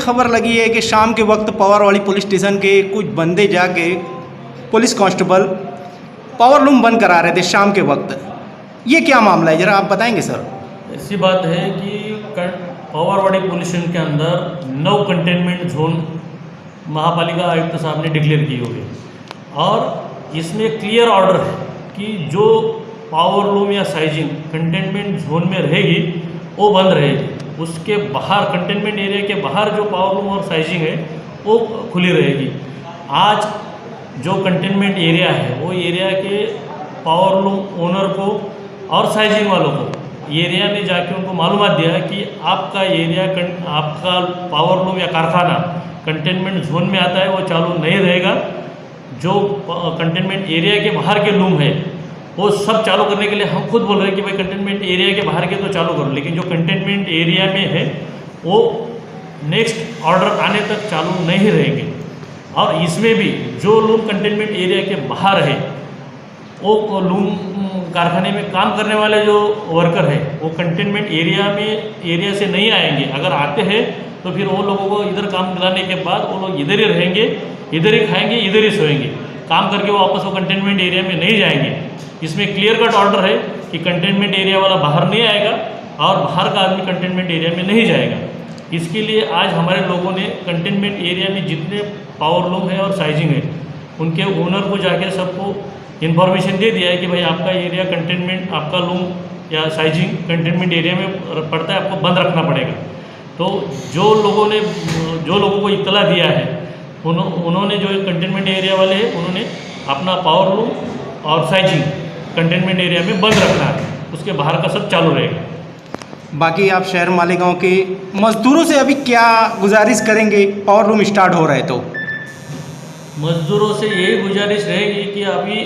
खबर लगी है कि शाम के वक्त पवारवाड़ी पुलिस स्टेशन के कुछ बंदे जाके पुलिस कांस्टेबल पावर लूम बंद करा रहे थे शाम के वक्त। ये क्या मामला है, ज़रा आप बताएंगे सर? ऐसी बात है कि पवारवाड़ी पुलिस स्टेशन के अंदर 9 कंटेनमेंट जोन महापालिका आयुक्त साहब ने डिक्लेयर की हुई है और इसमें क्लियर ऑर्डर है कि जो पावर लूम या साइजिंग कंटेनमेंट जोन में रहेगी वो बंद रहेगी। उसके बाहर कंटेनमेंट एरिया के बाहर जो पावर लूम और साइजिंग है वो खुली रहेगी। आज जो कंटेनमेंट एरिया है वो एरिया के पावर लूम ओनर को और साइजिंग वालों को एरिया ने जाके उनको मालूमात दिया कि आपका एरिया आपका पावर लूम या कारखाना कंटेनमेंट जोन में आता है, वो चालू नहीं रहेगा। जो कंटेनमेंट एरिया के बाहर के लूम है वो सब चालू करने के लिए हम खुद बोल रहे हैं कि भाई कंटेनमेंट एरिया के बाहर के तो चालू करो, लेकिन जो कंटेनमेंट एरिया में है वो नेक्स्ट ऑर्डर आने तक चालू नहीं रहेंगे। और इसमें भी जो लूम कंटेनमेंट एरिया के बाहर है वो लूम कारखाने में काम करने वाले जो वर्कर है वो कंटेनमेंट एरिया से नहीं आएंगे। अगर आते हैं तो फिर वो लोगों को इधर काम दिलाने के बाद वो लोग इधर ही रहेंगे, इधर ही खाएंगे, इधर ही सोएंगे। काम करके वो वापस वो कंटेनमेंट एरिया में नहीं जाएंगे। इसमें क्लियर कट ऑर्डर है कि कंटेनमेंट एरिया वाला बाहर नहीं आएगा और बाहर का आदमी कंटेनमेंट एरिया में नहीं जाएगा। इसके लिए आज हमारे लोगों ने कंटेनमेंट एरिया में जितने पावर लूम है और साइजिंग है उनके ओनर को जाके सबको इन्फॉर्मेशन दे दिया है कि भाई आपका एरिया कंटेनमेंट, आपका लूम या साइजिंग कंटेनमेंट एरिया में पड़ता है, आपको बंद रखना पड़ेगा। तो जो लोगों को इत्तला दिया है उन्होंने जो कंटेनमेंट एरिया वाले हैं उन्होंने अपना पावर लूम और साइजिंग कंटेनमेंट एरिया में बंद रखना है, उसके बाहर का सब चालू रहेगा। बाकी आप शहर मालेगांव के मजदूरों से अभी क्या गुजारिश करेंगे पावर लूम स्टार्ट हो रहा है तो? मजदूरों से यही गुजारिश रहेगी कि अभी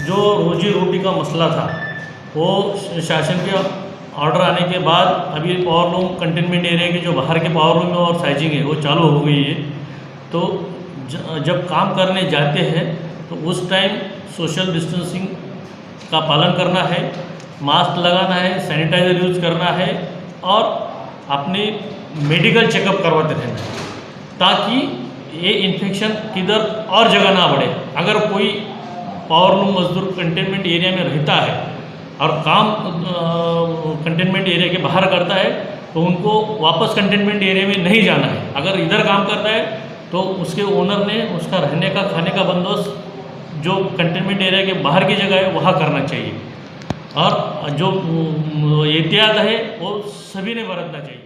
जो रोजी रोटी का मसला था वो शासन के ऑर्डर आने के बाद अभी पावर लूम कंटेनमेंट एरिया के जो बाहर के पावर लूम और साइजिंग है वो चालू हो गई है। तो जब काम करने जाते हैं तो उस टाइम सोशल डिस्टेंसिंग का पालन करना है, मास्क लगाना है, सैनिटाइज़र यूज करना है और अपने मेडिकल चेकअप करवाते रहना है ताकि ये इन्फेक्शन किधर और जगह ना बढ़े। अगर कोई पावर लूम मजदूर कंटेनमेंट एरिया में रहता है और काम कंटेनमेंट एरिया के बाहर करता है तो उनको वापस कंटेनमेंट एरिया में नहीं जाना है। अगर इधर काम करता है तो उसके ओनर ने उसका रहने का, खाने का बंदोबस्त जो कंटेनमेंट एरिया के बाहर की जगह है वहाँ करना चाहिए और जो एहतियात है वो सभी ने बरतना चाहिए।